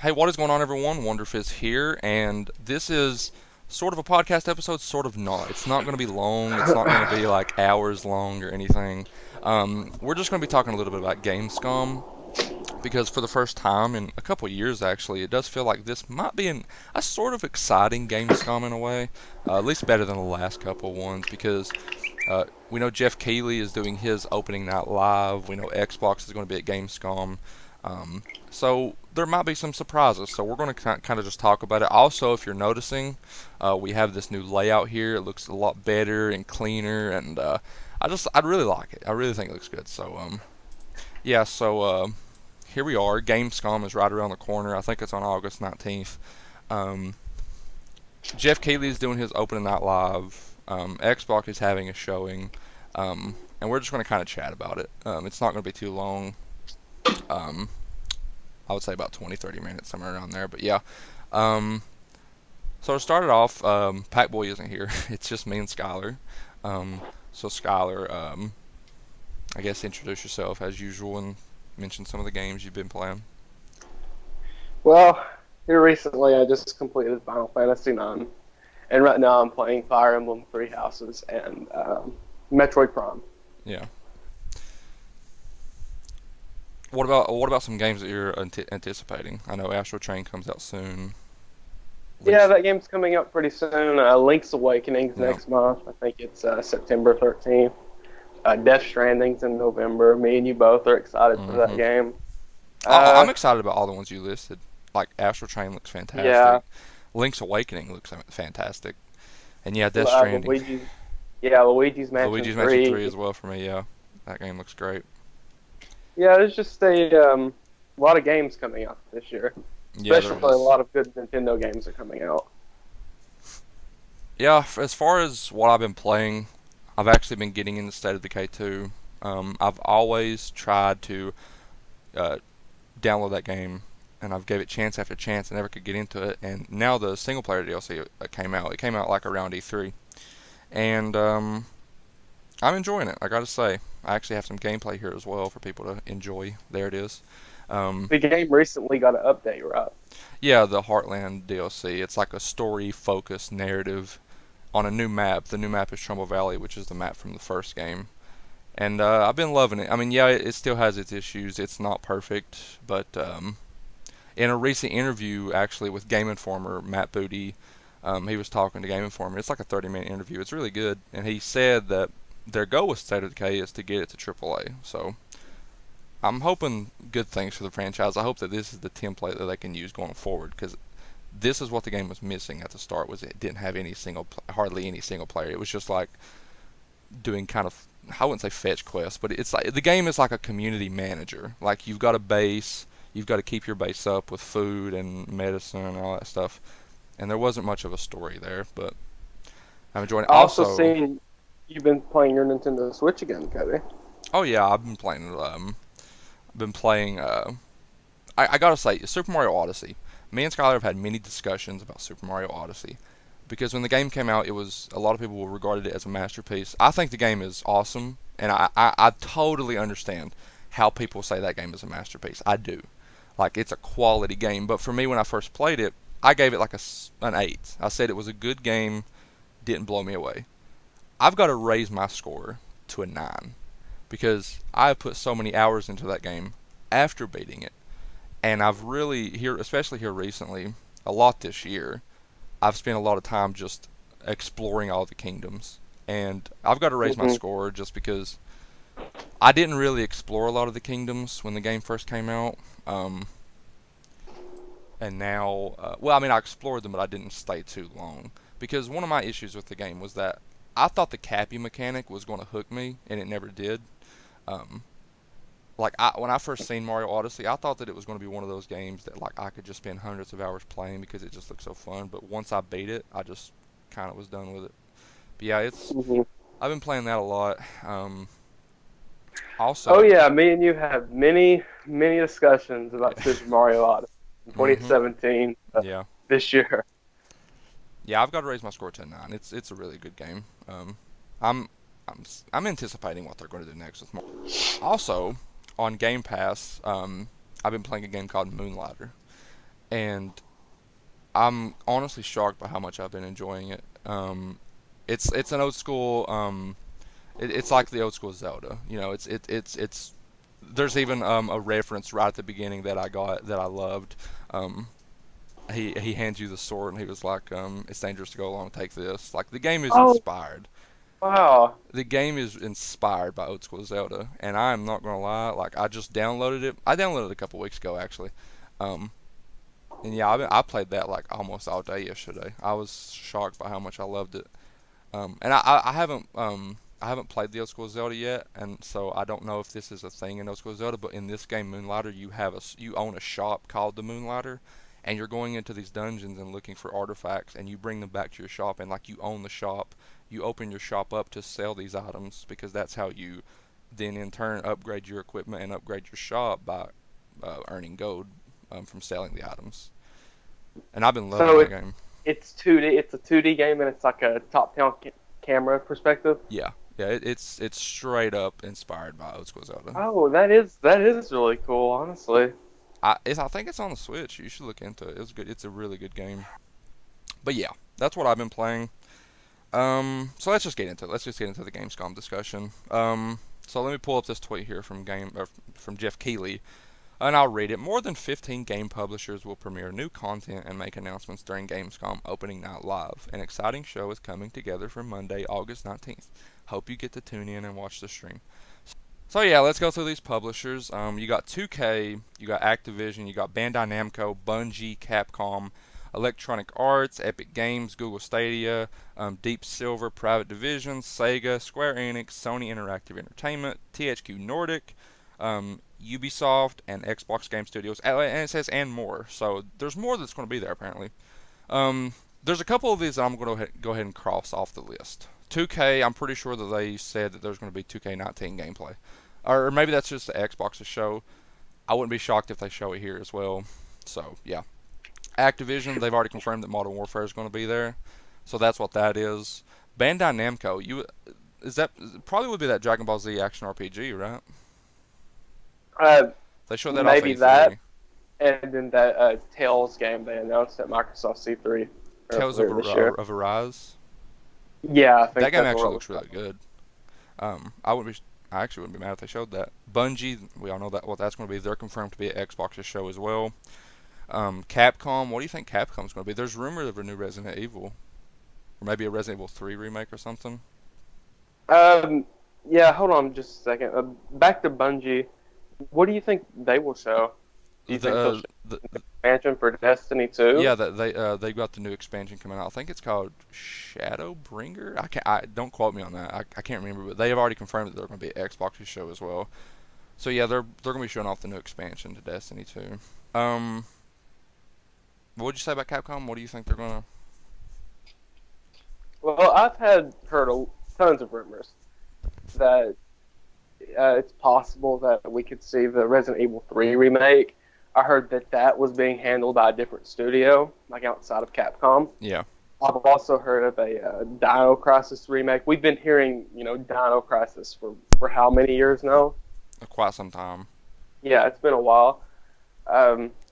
Hey, what is going on, everyone? Wonderfizz here, and this is sort of a podcast episode, sort of not. It's not going to be long. It's not going to be like hours long or anything. We're just going to be talking a little bit about Gamescom because for the first time in a couple of years, actually, it does feel like this might be a sort of exciting Gamescom in a way, at least better than the last couple ones because we know Jeff Keighley is doing his opening night live. We know Xbox is going to be at Gamescom. So there might be some surprises. So we're going to kind of just talk about it. Also, if you're noticing, we have this new layout here. It looks a lot better and cleaner, and I really like it. I really think it looks good. So yeah. So here we are. Gamescom is right around the corner. I think it's on August 19th. Um, Jeff Keighley is doing his opening night live. Xbox is having a showing, and we're just going to kind of chat about it. It's not going to be too long. Um, I would say about 20, 30 minutes, somewhere around there. But yeah. Um, so to start it off, Packboy isn't here. It's just me and Skylar. So Skylar, I guess introduce yourself as usual and mention some of the games you've been playing. Well, here recently I just completed Final Fantasy IX, and right now I'm playing Fire Emblem Three Houses and Metroid Prime. Yeah. What about some games that you're anticipating? I know Astro Train comes out soon. Yeah, Links. that game's coming up pretty soon. Link's Awakening's Yeah. next month. I think it's September 13th. Death Stranding's in November. Me and you both are excited for that Mhm. game. I'm Uh, excited about all the ones you listed. Like Astral Train looks yeah, fantastic. Link's Awakening looks fantastic. And yeah, Death Stranding. Luigi's. Yeah, Luigi's Mansion Luigi's Mansion 3 3. as well for me, yeah. That game looks great. Yeah, there's just a lot of games coming out this year. Yeah, there Especially a is. lot of good Nintendo games are coming out. Yeah, as far as what I've been playing, I've actually been getting into State of Decay 2. I've always tried to uh, download that game, and I've gave it chance after chance. I never could get into it, and now the single player DLC came out. It came out like around E3, and I'm enjoying it. I gotta say, I actually have some gameplay here as well for people to enjoy. There it is. Um, The game recently got an update, right? yeah, the Heartland DLC. It's like a story-focused narrative on a new map. The new map is Trumbull Valley, which is the map from the first game. And I've been loving it. I mean, yeah, it still has its issues. It's not perfect, but in a recent interview, actually, with Game Informer, Matt Booty, he was talking to Game Informer. It's like a 30-minute interview. It's really good. And he said that their goal with State of Decay is to get it to AAA. So I'm hoping good things for the franchise. I hope that this is the template that they can use going forward because this is what the game was missing at the start was it didn't have hardly any single player. It was just like doing kind of I wouldn't say fetch quests, but it's like the game is like a community manager. Like you've got a base, you've got to keep your base up with food and medicine and all that stuff. And there wasn't much of a story there, but I'm enjoying it. I also Also, seen you've been playing your Nintendo Switch again, Cody. oh yeah, been playing. I gotta say, Super Mario Odyssey. Me and Skylar have had many discussions about Super Mario Odyssey because when the game came out, it was a lot of people regarded it as a masterpiece. I think the game is awesome, and I totally understand how people say that game is a masterpiece. I do. Like it's a quality game, but for me, when I first played it, I gave it like an 8. I said it was a good game, didn't blow me away. I've got to raise my score to a 9 because I have put so many hours into that game after beating it, and I've really here, especially here recently, a lot this year. I've spent a lot of time just exploring all the kingdoms, and I've got to raise my Hmm. score just because I didn't really explore a lot of the kingdoms when the game first came out. And now, well, I mean, I explored them, but I didn't stay too long because one of my issues with the game was that I thought the cappy mechanic was going to hook me, and it never did. Um, when I first seen Mario Odyssey, I thought that it was going to be one of those games that like I could just spend hundreds of hours playing because it just looked so fun. But once I beat it, I just kind of was done with it. But yeah, it's Hmm. I've been playing that a lot. Oh Also, yeah, me and you have many discussions about Super Mario Odyssey in mhm, 2017 yeah, this year. yeah, I've got to raise my score to a 9. It's a really good game. I'm I'm anticipating what they're going to do next with more. Also, on Game Pass, I've been playing a game called Moonlighter. and I'm honestly shocked by how much I've been enjoying it. It's an old school. It's like the old school Zelda. You know, it's. There's even a reference right at the beginning that I got that I loved. Um, he hands you the sword and he was like, it's dangerous to go along. Take this. Like the game is Oh, inspired. wow. The game is inspired by old school Zelda, and I'm not gonna lie. Like I just downloaded it. I downloaded it a couple weeks ago actually. Um, and yeah, I played that like almost all day yesterday. I was shocked by how much I loved it. And I haven't played the old school Zelda yet, and so I don't know if this is a thing in old school Zelda. But in this game, Moonlighter, you own a shop called the Moonlighter, and you're going into these dungeons and looking for artifacts, and you bring them back to your shop, and like you own the shop. You open your shop up to sell these items because that's how you then in turn upgrade your equipment and upgrade your shop by earning gold from selling the items. And I've been loving So that it game. it's 2D. It's a 2D game, and it's like a top-down camera perspective. Yeah, yeah, it's straight up inspired by old school Zelda. Oh, that is really cool, honestly. I think it's on the Switch. You should look into it. It's good. It's a really good game. But yeah, that's what I've been playing. So let's just get into it. Let's just get into the Gamescom discussion. So let me pull up this tweet here from Jeff Keighley, and I'll read it. More than 15 game publishers will premiere new content and make announcements during Gamescom opening night live. An exciting show is coming together for Monday, August 19th. Hope you get to tune in and watch the stream. So yeah, let's go through these publishers. You got 2K, you got Activision, you got Bandai Namco, Bungie, Capcom, Electronic Arts, Epic Games, Google Stadia, Deep Silver, Private Division, Sega, Square Enix, Sony Interactive Entertainment, THQ Nordic, Ubisoft, and Xbox Game Studios. And it says and more. So there's more that's going to be there apparently. Um, there's a couple of these that I'm going to go ahead and cross off the list. 2K, I'm pretty sure that they said that there's going to be 2K19 gameplay. Or maybe that's just the Xbox's show. I wouldn't be shocked if they show it here as well. So, yeah. Activision, they've already confirmed that Modern Warfare is going to be there. So that's what that is. Bandai Namco, is that probably would be that Dragon Ball Z action RPG, right? Uh, They showed that off Maybe that, E3. and then that Tales game they announced at Microsoft C3 Tales earlier this year. of Arise. Yeah, I That think game that's what actually it was looks really called. good. I wouldn't be. I actually wouldn't be mad if they showed that. Bungie, we all know that what that's going to be. They're confirmed to be at Xbox's show as well. Capcom, what do you think Capcom's going to be? There's rumor of a new Resident Evil, or maybe a Resident Evil 3 remake or something. Um, yeah, hold on just a second. Back to Bungie. What do you think they will show? Do you think they'll show The expansion for Destiny yeah, 2? that they got the new expansion coming out. I think it's called Shadowbringer. I don't quote me on that. I can't remember, but they have already confirmed that they're going to be at Xbox's show as well. So yeah, they're going to be showing off the new expansion to Destiny 2. Um, what would you say about Capcom? What do you think they're going to? Well, I've heard tons of rumors that it's possible that we could see the Resident Evil 3 remake. I heard that that was being handled by a different studio, like outside of Capcom. Yeah, I've also heard of a Dino Crisis remake. We've been hearing, Dino Crisis for how many years now? quite some time. Yeah, it's been a while.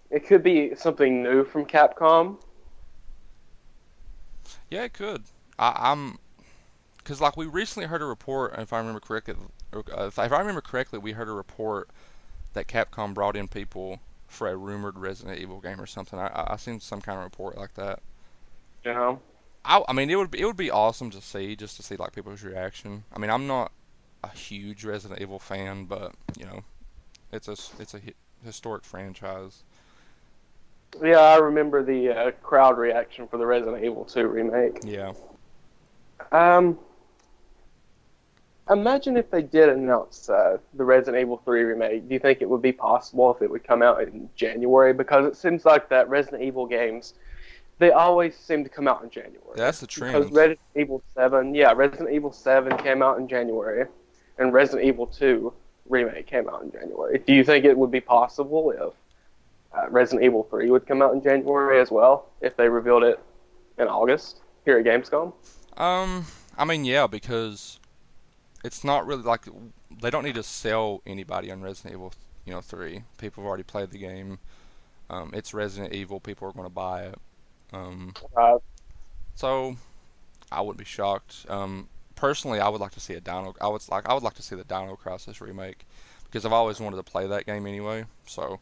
It could be something new from Capcom. Yeah, it could. I'm because like we recently heard a report, if I remember correctly, if I remember correctly, we heard a report that Capcom brought in people for a rumored Resident Evil game or something. I seen some kind of report like that. You know, I mean, it would be awesome to see just to see like people's reaction. I mean, I'm not a huge Resident Evil fan, but you know, it's a historic franchise. yeah, I remember the crowd reaction for the Resident Evil 2 remake. Yeah. Um, Imagine if they did announce the Resident Evil 3 remake. Do you think it would be possible if it would come out in January? Because it seems like that Resident Evil games, they always seem to come out in January. That's the Because trend. Resident Evil 7, yeah, Resident Evil 7 came out in January, and Resident Evil 2 remake came out in January. Do you think it would be possible if Resident Evil 3 would come out in January as well, if they revealed it in August here at Gamescom? Um, I mean, yeah, because it's not really like they don't need to sell anybody on Resident Evil, 3. People have already played the game. It's Resident Evil. People are going to buy it. Um, Uh, so I wouldn't be shocked. Personally, I would like to see a Dino. I would like to see the Dino Crisis remake because I've always wanted to play that game anyway. So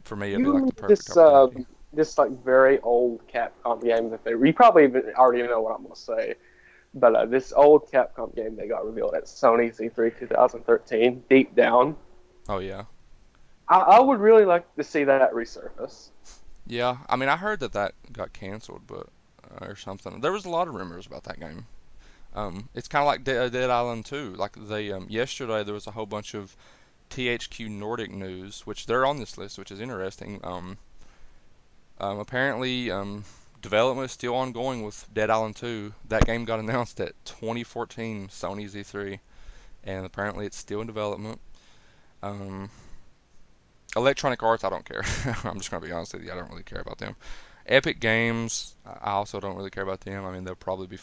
for me, it'd be you like the remember perfect this opportunity. this like very old Capcom game that they you probably even already know what I'm gonna say, but this old Capcom game they got revealed at Sony's E3 2013. Deep Down, Oh yeah, I would really like to see that resurface. yeah. I mean, I heard that that got canceled, but or something. There was a lot of rumors about that game. It's kind of like Dead Island 2. Like they yesterday there was a whole bunch of THQ Nordic news, which they're on this list, which is interesting. Apparently, development is still ongoing with Dead Island 2. That game got announced at 2014 Sony's E3, and apparently it's still in development. Um, Electronic Arts, I don't care. I'm just gonna be honest with you. I don't really care about them. Epic Games, I also don't really care about them. I mean, they'll probably be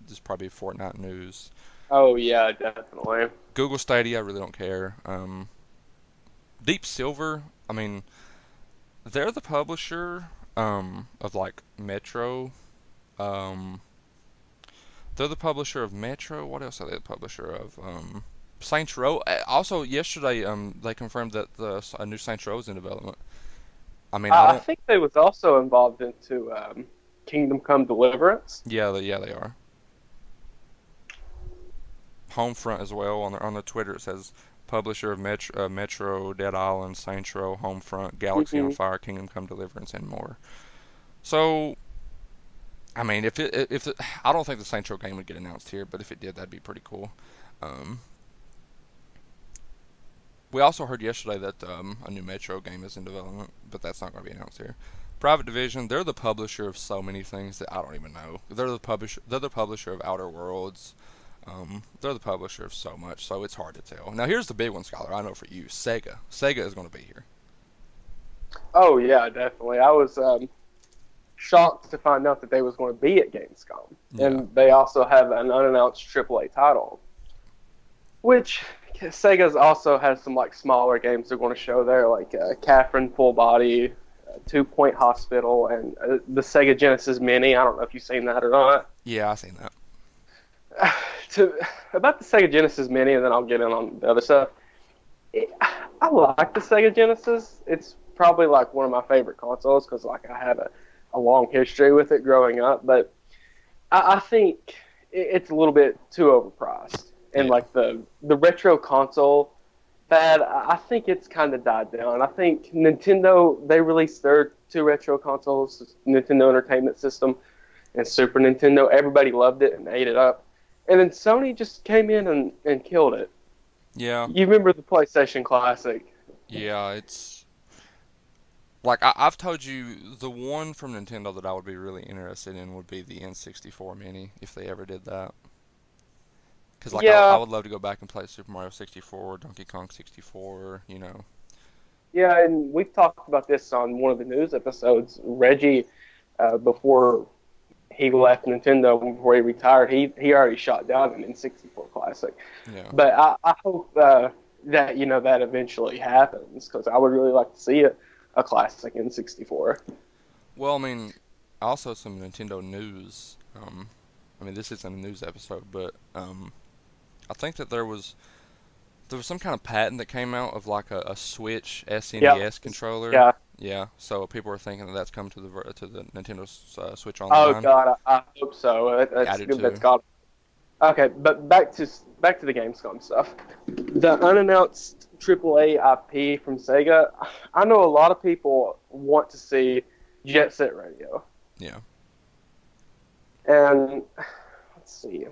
There's probably Fortnite news. Oh yeah, definitely. Google Stadia, I really don't care. Deep Silver, I mean, they're the publisher of like Metro. Um, they're the publisher of Metro. What else are they the publisher of? Saints Row. Also, yesterday, they confirmed that a new Saints Row is in development. I mean, I I don't. think they was also involved into Kingdom Come Deliverance. Yeah, they are. Homefront as well on the Twitter. It says publisher of Metro, Dead Island, Saints Row, Homefront, Galaxy on Hmm. Fire, Kingdom Come Deliverance, and more. So, I mean, I don't think the Saints Row game would get announced here, but if it did, that'd be pretty cool. Um, we also heard yesterday that a new Metro game is in development, but that's not going to be announced here. Private Division, they're the publisher of so many things that I don't even know. They're the publisher of Outer Worlds. They're the publisher of so much, so it's hard to tell. Now here's the big one, Scholar. I know for you, Sega. Sega is going to be here. Oh yeah, definitely. I was shocked to find out that they was going to be at Gamescom, Yeah, and they also have an unannounced AAA title, which Sega's also has some like smaller games they're going to show there, like Catherine Full Body, 2 Point Hospital, and the Sega Genesis Mini. I don't know if you've seen that or not. yeah, I seen that. to About the Sega Genesis Mini, and then I'll get in on the other stuff. It, I like the Sega Genesis. It's probably like one of my favorite consoles because like I had a long history with it growing up. But I think it's a little bit too overpriced, and Yeah, like the retro console fad, I think it's kind of died down. I think Nintendo they released their two retro consoles, Nintendo Entertainment System and Super Nintendo. Everybody loved it and ate it up. And then Sony just came in and killed it. yeah, You remember the PlayStation Classic? yeah. It's like I've told you, the one from Nintendo that I would be really interested in would be the N64 Mini if they ever did that. Cause like I Yeah, would love to go back and play Super Mario 64, Donkey Kong 64. yeah, and we've talked about this on one of the news episodes. Reggie, before he left Nintendo, before he retired, he already shot down an N64 Classic. Yeah. But I hope that that eventually happens because I would really like to see a classic N64. Well, I mean, also some Nintendo news. I mean, this isn't a news episode, but I think that there was some kind of patent that came out of like a Switch Yep. SNES controller. Yeah. Yeah, so people are thinking that that's come to the Nintendo Switch Oh Online. God, I hope so. Yeah, I That's do good. That's too. got. Okay, but back to the Gamescom stuff. The unannounced AAA IP from Sega. I know a lot of people want to see Jet Set Radio, Yeah, and let's see.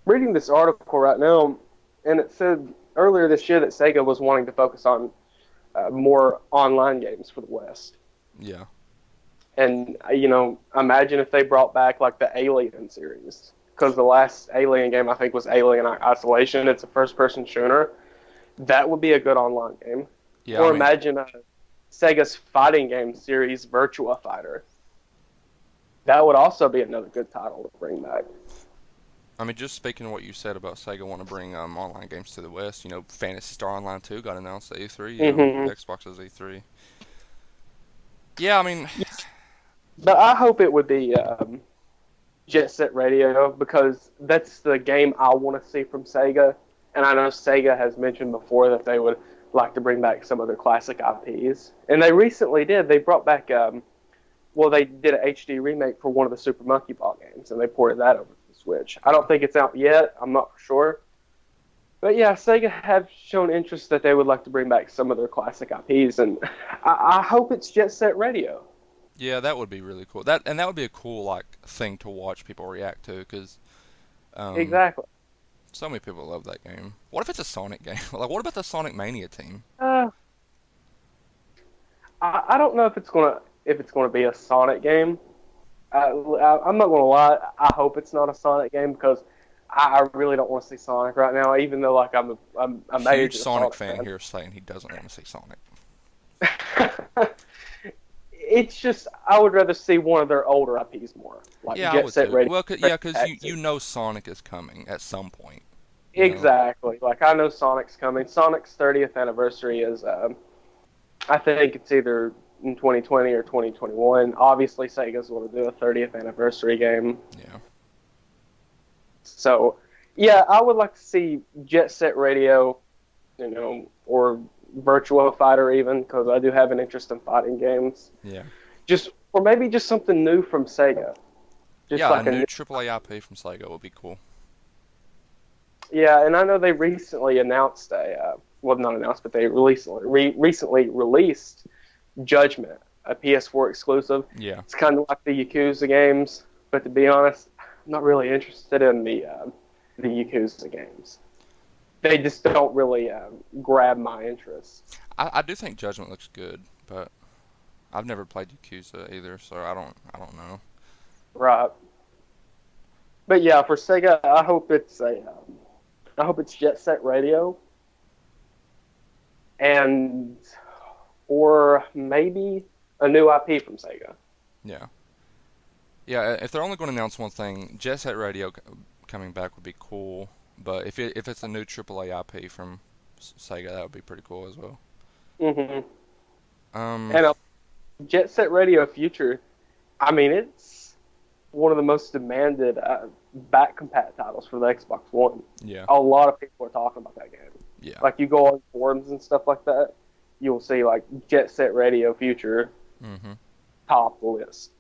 Reading this article right now, and it said earlier this year that Sega was wanting to focus on more online games for the West. yeah, And imagine if they brought back like the Alien series, because the last Alien game I think was Alien Isolation. It's a first-person shooter. That would be a good online game. yeah. I Or mean, imagine Sega's fighting game series, Virtua Fighter. That would also be another good title to bring back. just speaking of what you said about Sega want to bring online games to the West. Phantasy Star Online 2 got announced at E3. Hmm. Xbox's E3. Yeah, I mean, But I hope it would be Jet Set Radio because that's the game I want to see from Sega. And I know Sega has mentioned before that they would like to bring back some of their classic IPs, and they recently did. They brought back, well, they did an HD remake for one of the Super Monkey Ball games, and they ported that over to the Switch. I don't think it's out yet. I'm not sure, but yeah, Sega have shown interest that they would like to bring back some of their classic IPs, and I hope it's Jet Set Radio. yeah, that would be really cool. That would be a cool like thing to watch people react to because um, Exactly. so many people love that game. What if it's a Sonic game? Like, what about the Sonic Mania team? Uh, I don't know if it's gonna be a Sonic game. I'm not gonna lie. I hope it's not a Sonic game because I really don't want to see Sonic right now. Even though like I'm a Huge major Sonic Sonic fan here saying he doesn't want to see Sonic. fan. It's just I would rather see one of their older IPs more, like Yeah, I Jet would Set too. Radio. Well, yeah, because you know Sonic is coming at some point. You know. Exactly. Like I know Sonic's coming. Sonic's 30th anniversary is, I think it's either in 2020 or 2021. Obviously, Sega's going to do a 30th anniversary game. Yeah. So, yeah, I would like to see Jet Set Radio, or Virtua Fighter even, because I do have an interest in fighting games. Yeah. Just or maybe just something new from Sega. Just Yeah, a like a new new, AAA IP from Sega would be cool. yeah. And I know they recently announced well, not announced, but they recently released Judgment, a PS4 exclusive. Yeah. It's kind of like the Yakuza games, but to be honest, I'm not really interested in the Yakuza games. They just don't really grab my interest. I do think Judgment looks good, but I've never played Yakuza either, so I don't know. Right. But yeah, for Sega, I hope it's Jet Set Radio, and or maybe a new IP from Sega. Yeah. Yeah, if they're only going to announce one thing, Jet Set Radio coming back would be cool. But if it's a new AAA IP from Sega, that would be pretty cool as well. Hmm. Um, And Jet Set Radio Future, I mean, it's one of the most demanded back compat titles for the Xbox One. yeah, A lot of people are talking about that game. yeah. Like you go on forums and stuff like that, you'll see like Jet Set Radio Future Mhm. top the list.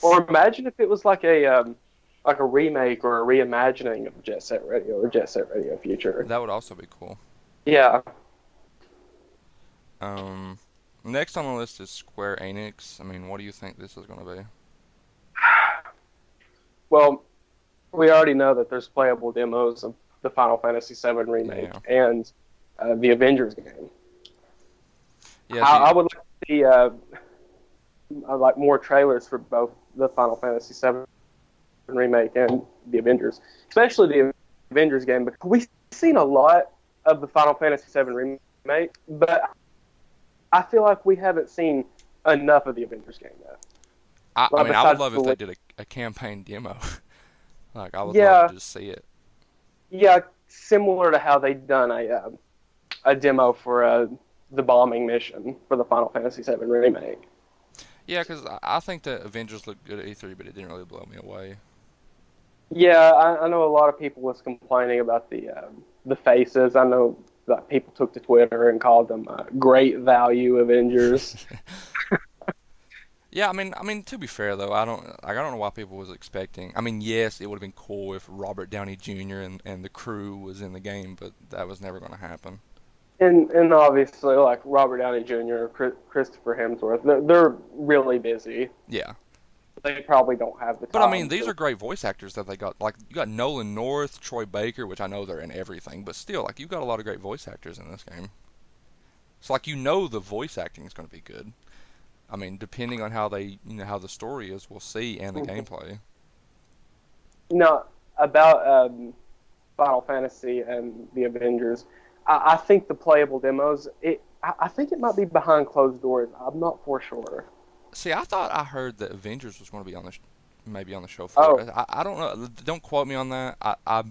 Or imagine if it was like a remake or a reimagining of Jet Set Radio or Jet Set Radio Future. That would also be cool. Yeah. Um, Next on the list is Square Enix. I mean, what do you think this is going to be? Well, we already know that there's playable demos of the Final Fantasy VII remake Yeah. and the Avengers game. Yeah, I see, would like to see like more trailers for both the Final Fantasy VII remake and the Avengers, especially the Avengers game, because we've seen a lot of the Final Fantasy VII remake, but I feel like we haven't seen enough of the Avengers game yet. I Like mean, I would besides love the if they did a campaign demo. Like, I would love to yeah, just see it. yeah, similar to how they done a demo for the bombing mission for the Final Fantasy VII remake. Yeah, because I think that Avengers looked good at E3, but it didn't really blow me away. Yeah, I know a lot of people was complaining about the faces. I know that people took to Twitter and called them great value Avengers. Yeah, I mean, to be fair though, I don't know why people was expecting. I mean, yes, it would have been cool if Robert Downey Jr. and the crew was in the game, but that was never going to happen. And obviously, like Robert Downey Jr., Christopher Hemsworth, they're really busy. Yeah, They probably don't have the but I mean, time these to. are great voice actors that they got. Like, you got Nolan North, Troy Baker, which I know they're in everything, but still, like, you've got a lot of great voice actors in this game. So, like, the voice acting is going to be good. I mean, depending on how the story is, we'll see, and the gameplay. No, about Final Fantasy and the Avengers. I think the playable demos. I think it might be behind closed doors. I'm not for sure. See, I thought I heard that Avengers was going to be on the maybe on the show floor. Oh, I don't know. Don't quote me on that. I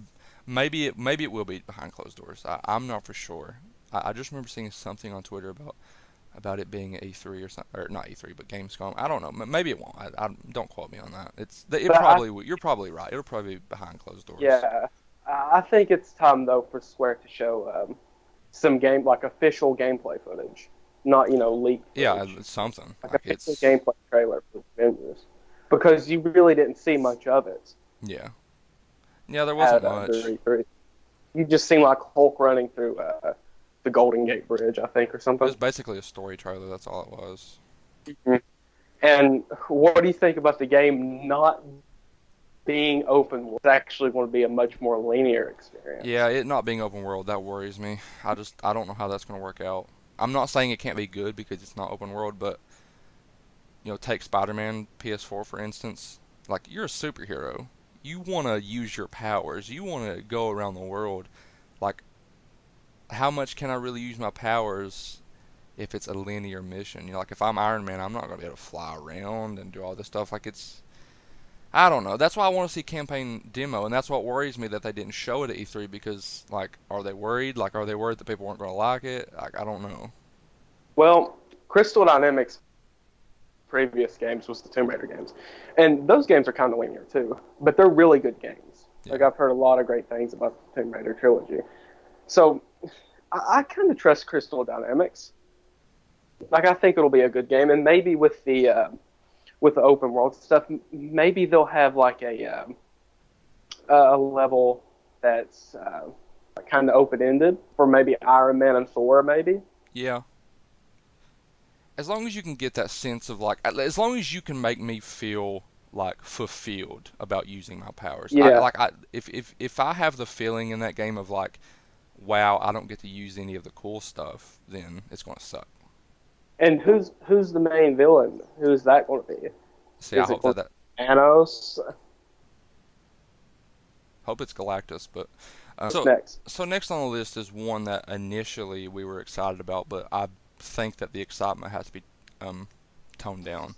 maybe it will be behind closed doors. I'm not for sure. I just remember seeing something on Twitter about about it being at E3 or something, or not E3, but Gamescom. I don't know. Maybe it won't. Don't quote me on that. It But probably you're probably right. It'll probably be behind closed doors. yeah, I think it's time though for Square to show some game like official gameplay footage, not leaked Yeah, footage, it's something like like official it's gameplay trailer for Avengers, because you really didn't see much of it yeah yeah. There wasn't at much. the E3. You just seen like Hulk running through the Golden Gate Bridge, I think, or It something. was basically a story trailer. That's all it was. Mhm. And what do you think about the game not being open? It's actually going to be a much more linear Yeah, experience. it not being open world that worries me. I don't know how that's gonna work out. I'm not saying it can't be good because it's not open world, but take Spider-Man PS4 for instance. Like you're a superhero. You want to use your powers. You want to go around the world. Like how much can I really use my powers if it's a linear mission? Like if I'm Iron Man, I'm not gonna be able to fly around and do all this stuff. Like it's I don't know. That's why I want to see campaign demo, and that's what worries me that they didn't show it at E3 because like are they worried? Like are they worried that people weren't gonna like it? Like I don't know. Well, Crystal Dynamics previous games was the Tomb Raider games, and those games are kind of linear too, but they're really good games. Like Yeah. I've heard a lot of great things about the Tomb Raider trilogy, so I kind of trust Crystal Dynamics. Like I think it'll be a good game, and maybe with the open world stuff, maybe they'll have like a level that's kind of open ended for maybe Iron Man and Thor, maybe. Yeah. As long as you can get that sense of like, as long as you can make me feel like fulfilled about using my powers. I Yeah. like I if I have the feeling in that game of like, wow, I don't get to use any of the cool stuff, then it's gonna suck. And who's the main villain? Who's that going to be? See, I Is it hope going that to be Thanos? hope it's Galactus, but What's next? so next on the list is one that initially we were excited about, but I think that the excitement has to be um, toned down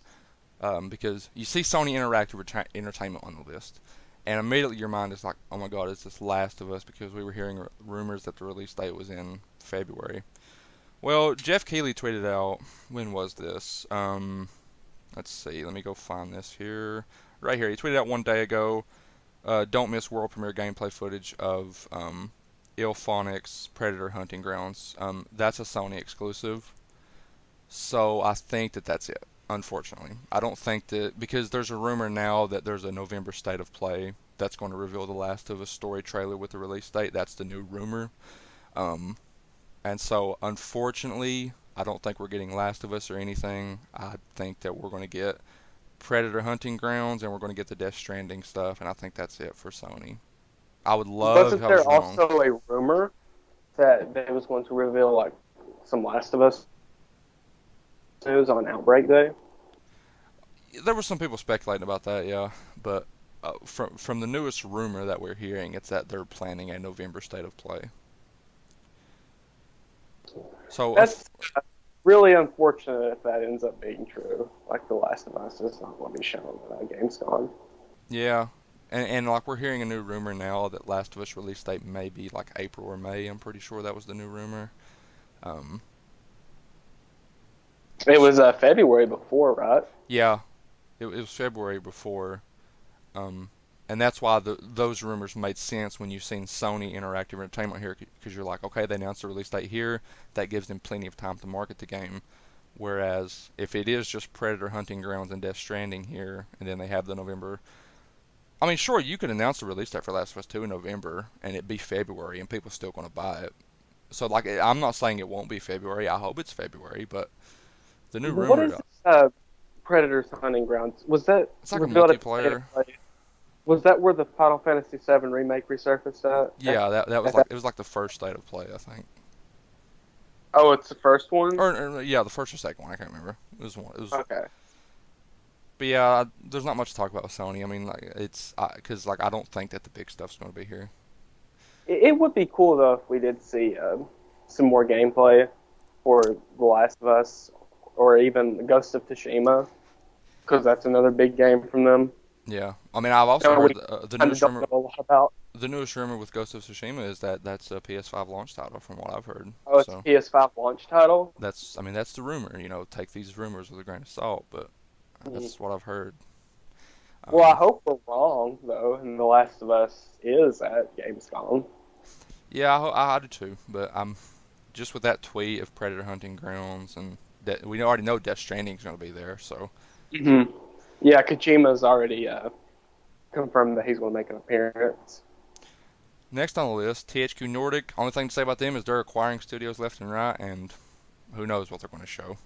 because you see Sony Interactive Entertainment on the list, and immediately your mind is like, oh my God, it's this Last of Us because we were hearing rumors that the release date was in February. Well, Jeff Keighley tweeted out, when was this? Let's see, let me go find this here. Right here, he tweeted out 1 day ago. Don't miss world premiere gameplay footage of Ilphonic's Predator Hunting Grounds. That's a Sony exclusive, so I think that that's it. Unfortunately, I don't think that because there's a rumor now that there's a November state of play that's going to reveal the Last of Us story trailer with the release date. That's the new rumor. Um, and so unfortunately, I don't think we're getting Last of Us or anything. I think that we're going to get Predator Hunting Grounds, and we're going to get the Death Stranding stuff, and I think that's it for Sony. I would love if Wasn't I was there wrong. also a rumor that they was going to reveal like some Last of Us news on Outbreak Day? There were some people speculating about that, yeah, but from the newest rumor that we're hearing, it's that they're planning a November state of play. So, That's really unfortunate if that ends up being true. Like The Last of Us is not going to be shown at Gamescom. yeah, and like we're hearing a new rumor now that Last of Us release date may be like April or May. I'm pretty sure that was the new rumor. Um, It was February before, right? yeah, it was February before. Um, and that's why those rumors made sense when you've seen Sony Interactive Entertainment here, because you're like, okay, they announced the release date here. That gives them plenty of time to market the game. Whereas if it is just Predator Hunting Grounds and Death Stranding here, and then they have the November. I mean, sure, you could announce the release date for Last of Us 2 in November, and it be February, and people still going to buy it. So, like, I'm not saying it won't be February. I hope it's February, but the new What is rumor, this, Predator's Hunting Grounds? Was that it's like a revealed at the state multiplayer. of play? Was that where the Final Fantasy VII remake resurfaced at? Yeah, that was At like that? it was like the first state of play, I think. Oh, it's the first one. Or yeah, the first or second one. I can't remember. It was one. It was. Okay. But yeah, there's not much to talk about with Sony. I mean, like it's because like I don't think that the big stuff's going to be here. It would be cool though if we did see some more gameplay for The Last of Us or even Ghost of Tsushima because that's another big game from them. Yeah, I mean, I've also You know, we heard the kind of newest don't rumor. know a lot about. the newest rumor with Ghost of Tsushima is that that's a PS5 launch title, from what I've heard. Oh, it's a So PS5 launch title. I mean, that's the rumor. Take these rumors with a grain of salt, but Hmm. that's what I've heard. Well, I Um, hope we're wrong though, and The Last of Us is at Gamescom. yeah, I do too, but I'm just with that tweet of Predator Hunting Grounds, and that we already know Death Stranding's going to be there. So Hmm. Yeah, Kojima's already confirmed that he's going to make an appearance. next on the list, THQ Nordic. Only thing to say about them is they're acquiring studios left and right, and who knows what they're going to show.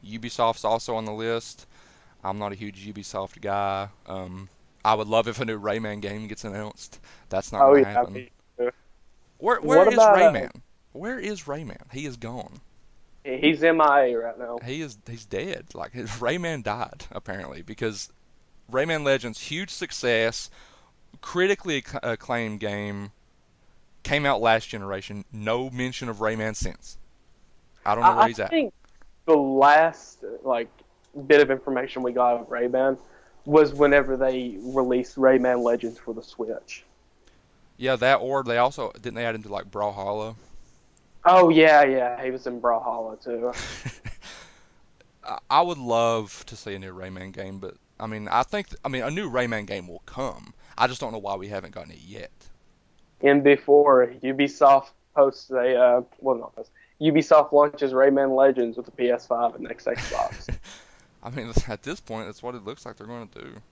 Ubisoft's also on the list. I'm not a huge Ubisoft guy. I would love if a new Rayman game gets announced. That's not Oh going to yeah, happen. me too. Where What is about Rayman? Where is Rayman? He is gone. he's MIA right now. He's dead. Like Rayman died apparently because Rayman Legends huge success, critically acclaimed game, came out last generation. No mention of Rayman since. I don't know where I he's at. think the last bit of information we got of Rayman was whenever they released Rayman Legends for the Switch. Yeah, that or they also didn't they add into like Brawlhalla. Oh yeah, he was in Brawlhalla too. I would love to see a new Rayman game, but I mean a new Rayman game will come. I just don't know why we haven't gotten it yet. And before Ubisoft posts well not posts, Ubisoft launches Rayman Legends with the PS5 and next Xbox. I mean, at this point, that's what it looks like they're going to do.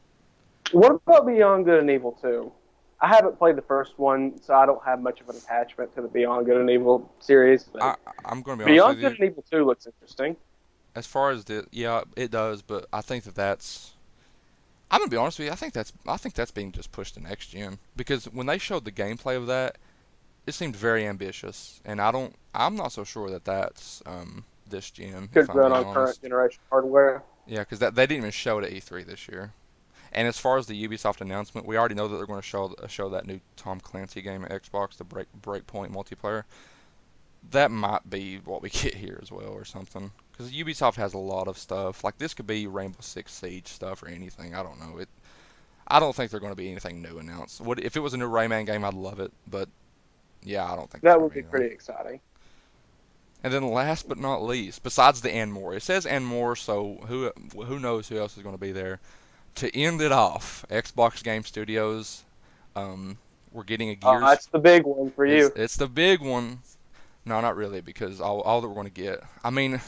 What about Beyond Good and Evil 2? I haven't played the first one, so I don't have much of an attachment to the Beyond Good and Evil series, but I I'm going to be honest with Beyond Good you. and Evil 2 looks interesting. As far as yeah, it does, but I think that's. I'm gonna be honest with you. I think that's being just pushed to next gen because when they showed the gameplay of that, it seemed very ambitious, and I'm not so sure that that's this gen. If Could I'm run being on current honest. generation hardware. Yeah, because they didn't even show it at E3 this year. And as far as the Ubisoft announcement, we already know that they're going to show that new Tom Clancy game at Xbox, the Breakpoint multiplayer. That might be what we get here as well, or something. Because Ubisoft has a lot of stuff. Like this could be Rainbow Six Siege stuff or anything. I don't know. I don't think there's going to be anything new announced. What if it was a new Rayman game? I'd love it, but yeah, I don't think there's That going would to be be anything. pretty exciting. And then last but not least, besides the and more, it says and more, so who knows who else is going to be there? To end it off, Xbox Game Studios. We're getting a Gears. That's the big one for you. It's the big one. No, not really, because all that we're going to get. I mean,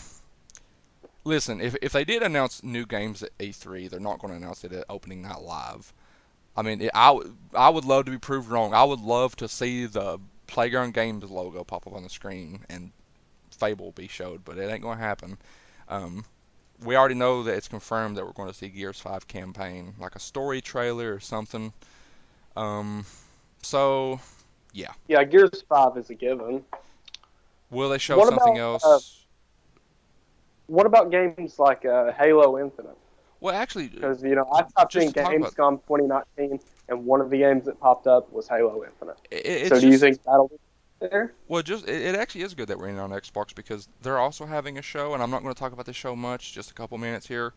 listen, if they did announce new games at E3, they're not going to announce it at opening night live. I mean, I would love to be proved wrong. I would love to see the Playground Games logo pop up on the screen and Fable be showed, but it ain't going to happen. Um, we already know that it's confirmed that we're going to see Gears 5 campaign, like a story trailer or something. Um, so yeah, Yeah, Gears 5 is a given. will they show What something about uh, else? what about games like Halo Infinite? Well, actually, Because I typed just in to talk about, Gamescom 2019, and one of the games that popped up was Halo Infinite. it's So do you just think that'll be there? well, just it actually is good that we're in on Xbox because they're also having a show, and I'm not going to talk about the show much, just a couple minutes here,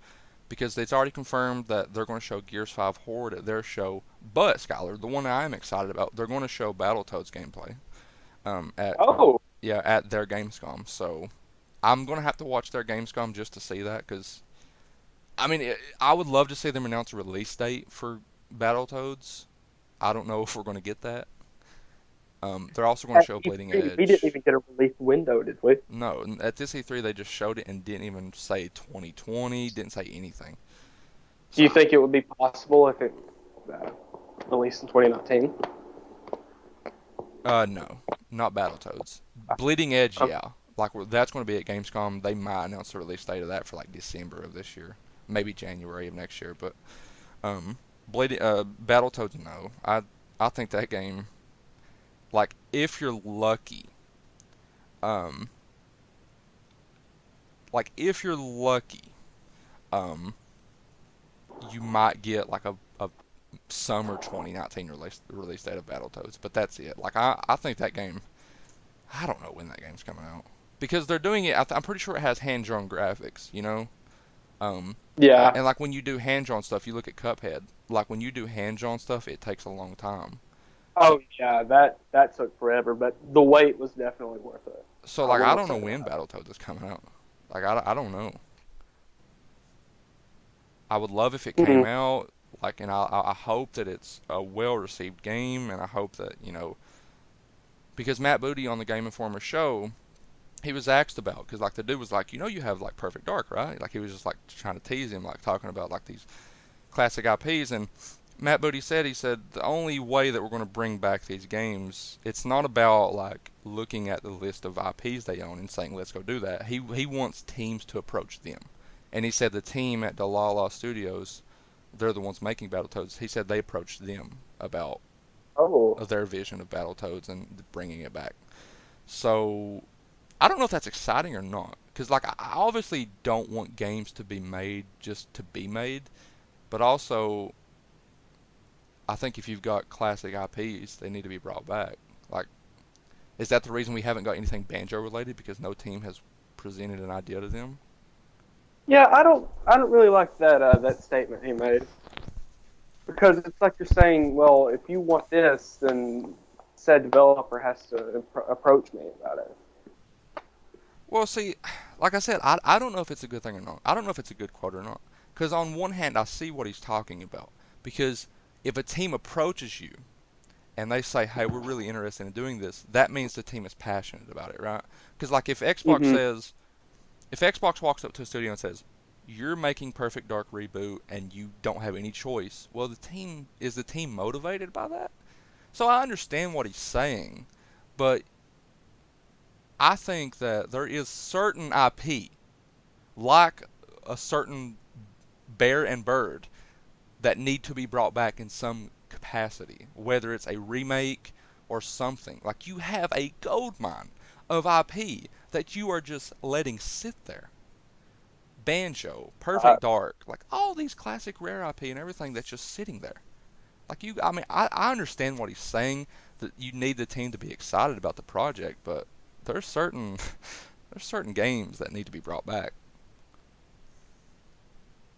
because it's already confirmed that they're going to show Gears 5 Horde at their show. But Skylar, the one I'm excited about, they're going to show Battletoads gameplay. At Oh, yeah, at their Gamescom. So I'm gonna have to watch their Gamescom just to see that because I mean I would love to see them announce a release date for Battletoads. I don't know if we're gonna get that. They're also going to at show Bleeding E3, we didn't Edge. even get a release window, did we? No, at this E3 they just showed it and didn't even say 2020. Didn't say anything. Do So you think it would be possible if it uh, released in 2019? no, not Battletoads. Bleeding Edge, Um, yeah. Like that's going to be at Gamescom. They might announce the release date of that for like December of this year, maybe January of next year. But Bleeding Battletoads, no. I think that game, like if you're lucky, um, if you're lucky, um, you might get like a summer 2019 release date of Battletoads. But that's it. Like I think that game. I don't know when that game's coming out because they're doing it. I'm pretty sure it has hand drawn graphics. Um, yeah, and like when you do hand drawn stuff, you look at Cuphead. Like when you do hand drawn stuff, it takes a long time. Oh yeah, that took forever, but the wait was definitely worth it. So I like I will don't say know when that. Battletoads is coming out. Like I don't know. I would love if it came Mm. out. Like, and I hope that it's a well received game, and I hope that because Matt Booty on the Game Informer show, he was asked about because like the dude was like, you have like Perfect Dark, right? Like he was just like trying to tease him, like talking about like these classic IPs, and Matt Booty said the only way that we're going to bring back these games, it's not about like looking at the list of IPs they own and saying let's go do that. He wants teams to approach them, and he said the team at Delilah Studios, they're the ones making Battletoads. He said they approached them about Oh, their vision of Battletoads and bringing it back. So I don't know if that's exciting or not, because like I obviously don't want games to be made just to be made, but also I think if you've got classic IPs, they need to be brought back. Like, is that the reason we haven't got anything banjo related? Because no team has presented an idea to them? yeah. I don't really like that statement he made because it's like you're saying, well, if you want this, then said developer has to approach me about it. Well, see, like I said, I don't know if it's a good thing or not. I don't know if it's a good quote or not. Because on one hand, I see what he's talking about. Because if a team approaches you and they say, hey, we're really interested in doing this, that means the team is passionate about it, right? Because, like, Hmm. if Xbox walks up to a studio and says, "You're making Perfect Dark reboot and you don't have any choice," well, the team motivated by that? So I understand what he's saying, but I think that there is certain IP, like a certain Bear and Bird, that need to be brought back in some capacity, whether it's a remake or something. Like you have a gold mine of IP that you are just letting sit there. Banjo, Uh, Perfect Dark, like all these classic rare IP and everything that's just sitting there. I mean, I understand what he's saying that you need the team to be excited about the project, but there's certain there's certain games that need to be brought back.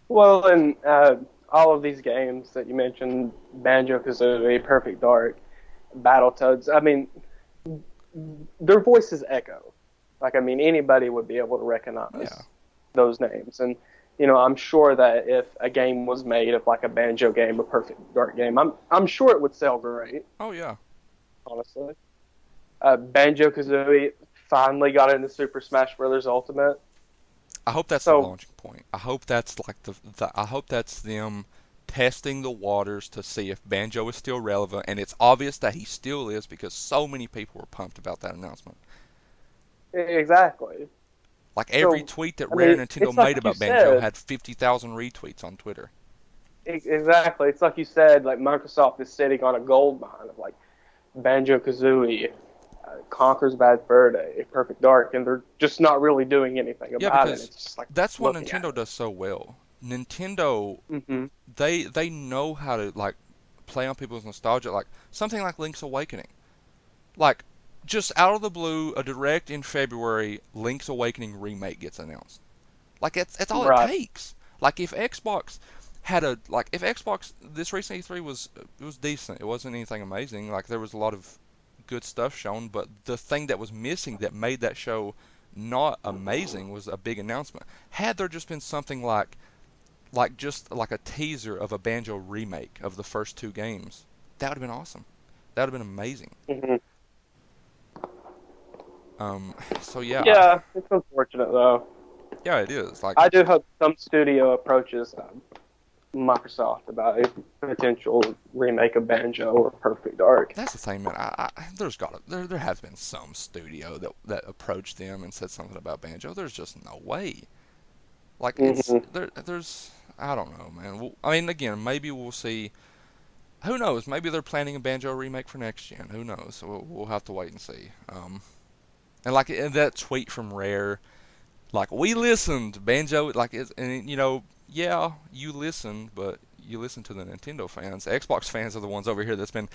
well, and all of these games that you mentioned, Banjo Kazooie, Perfect Dark, Battletoads. I mean, their voices echo. Like, I mean, anybody would be able to Yeah. recognize those names. And, I'm sure that if a game was made of like a Banjo game, a Perfect Dark game, I'm sure it would sell great, Oh yeah. honestly. Banjo Kazooie finally got into Super Smash Bros. Ultimate. I hope that's the So, launching point. I hope that's like I hope that's them testing the waters to see if Banjo is still relevant, and it's obvious that he still is because so many people were pumped about that announcement. exactly. Like every So, tweet that I Rare mean, Nintendo it's like made you about Banjo said. had 50,000 retweets on Twitter. Exactly. It's like you said, like Microsoft is sitting on a gold mine of like Banjo Kazooie, Conker's Bad Fur Day, Perfect Dark, and they're just not really doing anything Yeah, about it. because It's just like that's what looking at Nintendo does so well. Nintendo, it. Hmm. they know how to like play on people's nostalgia, like something like Link's Awakening. Like just out of the blue, a direct in February Link's Awakening remake gets announced. Like it's all it Right. takes. Like if Xbox this recent E3 was decent. It wasn't anything amazing. Like there was a lot of good stuff shown, but the thing that was missing that made that show not amazing was a big announcement. Had there just been something like just like a teaser of a Banjo remake of the first two games, that would have been awesome. That would have been amazing. Hmm. So yeah, Yeah, it's unfortunate though. yeah, it is. Like I do hope some studio approaches Microsoft about a potential remake of Banjo or Perfect Dark. that's the thing, man. There has been some studio that approached them and said something about Banjo. There's just no way. Like it's Hmm. there's I don't know, man. I mean, again, maybe we'll see. Who knows? Maybe they're planning a Banjo remake for next gen. Who knows? So we'll have to wait and see. And like in that tweet from Rare, like we listened, Banjo. Like it's and yeah, you listened, but you listened to the Nintendo fans. Xbox fans are the ones over here that's been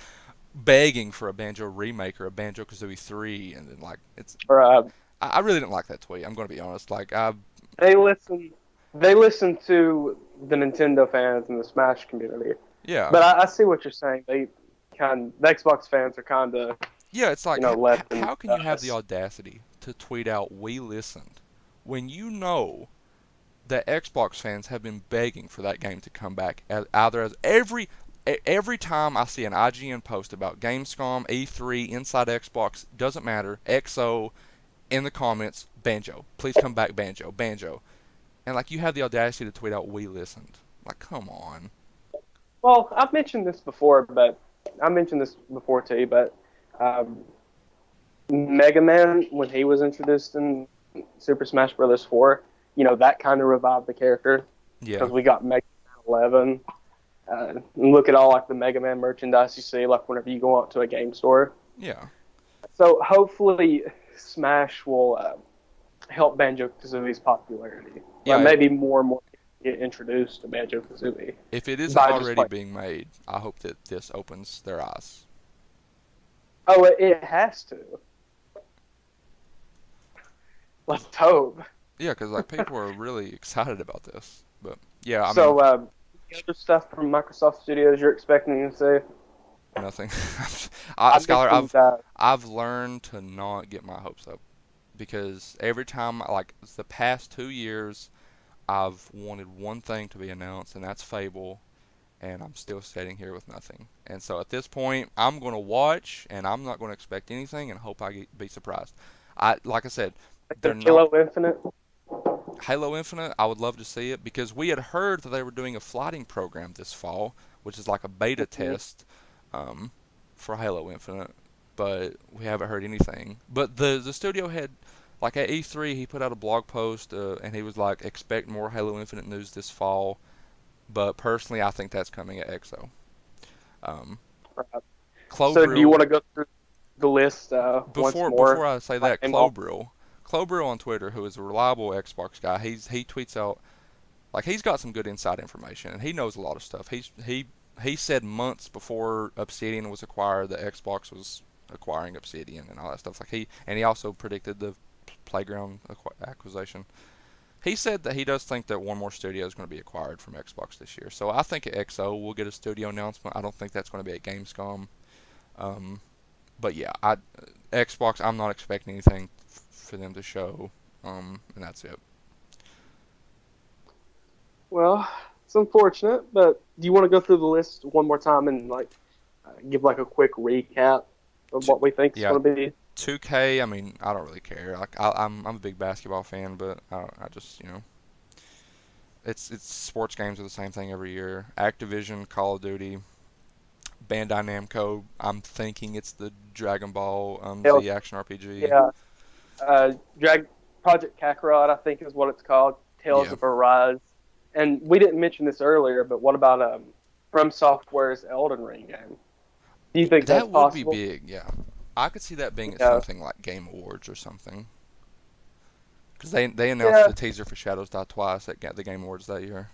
begging for a Banjo remake or a Banjo Kazooie 3, and then like it's. Or I really didn't like that tweet. I'm going to be honest. Like they listen. They listen to the Nintendo fans and the Smash community. yeah, But I see what you're saying. the Xbox fans are kind of Yeah, it's like less than how can you have the us. audacity to tweet out "We listened" when you know that Xbox fans have been begging for that game to come back either as every time I see an IGN post about Gamescom, E3, Inside Xbox, doesn't matter, XO in the comments, Banjo, please come back, Banjo, Banjo, and like you have the audacity to tweet out "We listened." Like, come on. Well, I've mentioned this before too, but um, Mega Man, when he was introduced in Super Smash Bros. 4, that kind of revived the character Yeah, because we got Mega Man 11. And look at all like the Mega Man merchandise you see, like whenever you go out to a game store. yeah, So hopefully, Smash will help Banjo Kazooie's popularity. yeah. Maybe more and more get introduced to Banjo Kazooie If it isn't by just already like, being made, I hope that this opens their eyes. oh, it has to. Let's hope. Yeah, because like people are really excited about this. But yeah, I mean, So, the other stuff from Microsoft Studios you're expecting to see? nothing. I Skylar, mentioned that. I've learned to not get my hopes up because every time, like the past 2 years, I've wanted one thing to be announced, and that's Fable, and I'm still sitting here with nothing. And so at this point, I'm going to watch, and I'm not going to expect anything, and hope be surprised. Like I said, they're not Halo Infinite. Halo Infinite. I would love to see it because we had heard that they were doing a flighting program this fall, which is like a beta Mhm. test um, for Halo Infinite, but we haven't heard anything. But the studio had like at E3 he put out a blog post and he was like expect more Halo Infinite news this fall. But personally, I think that's coming at EXO. Um, Right. So, do you Clobrill want to go through the list once before more? I say Like, that, name all. Clobrill on Twitter, who is a reliable Xbox guy, he tweets out like he's got some good inside information and he knows a lot of stuff. He said months before Obsidian was acquired that Xbox was acquiring Obsidian and all that stuff. Like he also predicted the Playground acquisition. He said that he does think that one more studio is going to be acquired from Xbox this year. So I think at XO we'll get a studio announcement. I don't think that's going to be at Gamescom. Um, but yeah, Xbox. I'm not expecting anything for them to show. And that's it. Well, it's unfortunate, but do you want to go through the list one more time and like give like a quick recap of T- what we think is yeah, going to be? 2K. I mean, I don't really care. Like I'm a big basketball fan, but I just it's sports games are the same thing every year. Activision, Call of Duty, Bandai Namco. I'm thinking it's the Dragon Ball Tales, Z action RPG. yeah, Drag Project Kakarot, I think is what it's called. Tales Yeah, of Arise, and we didn't mention this earlier, but what about From Software's Elden Ring game? Do you think that's that would be possible? big. Yeah, I could see that being at Yeah, something like Game Awards or something. Because they announced yeah. the teaser for Shadows Die Twice at the Game Awards that year.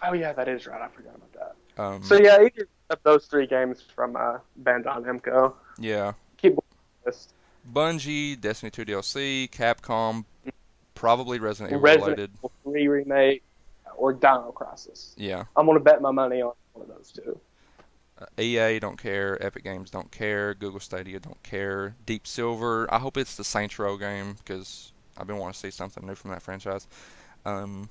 Oh yeah, that is right. I forgot about that. So Um, yeah, either of those three games from Bandai Namco. yeah, Keep going on the list. Bungie, Destiny 2 DLC, Capcom, probably Resident Evil Resident related. Evil 3 remake or Dino Crisis. Yeah, I'm gonna bet my money on one of those two. EA don't care, Epic Games don't care, Google Stadia don't care, Deep Silver. I hope it's the Saints Row game because I've been wanting to see something new from that franchise. Um,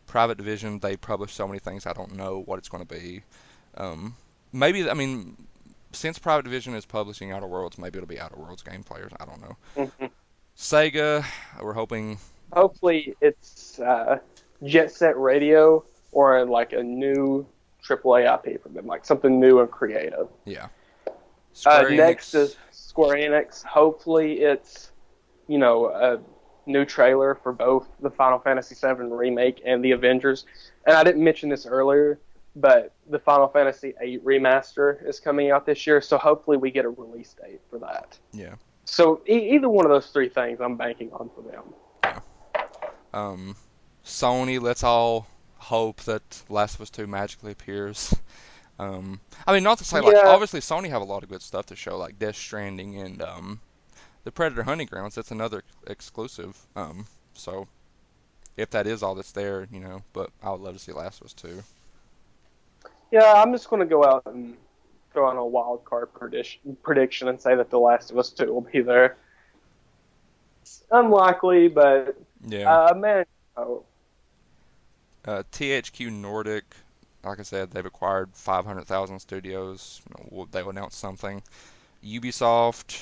Private Division, they publish so many things I don't know what it's going to be. Um, maybe I mean since Private Division is publishing Outer Worlds, maybe it'll be Outer Worlds game players. I don't know. Mhm. Sega, we're hoping. Hopefully, it's Jet Set Radio or like a new AAA IP from them, like something new and creative. Yeah, Square Next Enix. is Square Enix. Hopefully, it's a new trailer for both the Final Fantasy VII remake and the Avengers. And I didn't mention this earlier, but the Final Fantasy VIII remaster is coming out this year, so hopefully we get a release date for that. Yeah, So either one of those three things, I'm banking on for them. yeah. Um, Sony, let's all hope that Last of Us 2 magically appears. I mean, not to say like Yeah, obviously Sony have a lot of good stuff to show, like Death Stranding and the Predator Hunting Grounds. That's another exclusive. So if that is all that's there, but I would love to see Last of Us 2. Yeah, I'm just going to go out and throw on a wild card prediction and say that The Last of Us 2 will be there. It's unlikely, but Yeah. man, oh, THQ Nordic, like I said, they've acquired 500,000 studios. They'll announce something. Ubisoft.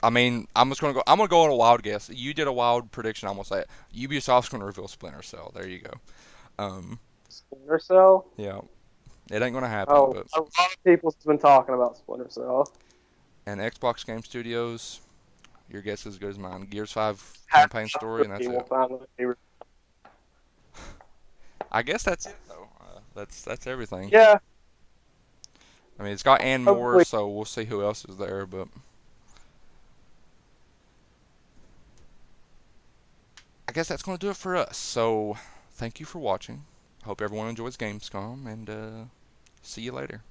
I mean, I'm just gonna go. I'm gonna go on a wild guess. You did a wild prediction. I'm gonna say it. Ubisoft's gonna reveal Splinter Cell. There you go. Um, Splinter Cell. yeah, it ain't gonna happen, Oh, but a lot of people's been talking about Splinter Cell. and Xbox Game Studios, your guess is as good as mine. Gears 5 campaign Half-Life story, and 3 that's will it. finally be. I guess that's it though. That's everything. Yeah, I mean, it's got and more, hopefully. so we'll see who else is there. But I guess that's gonna do it for us. So thank you for watching. Hope everyone enjoys Gamescom, and see you later.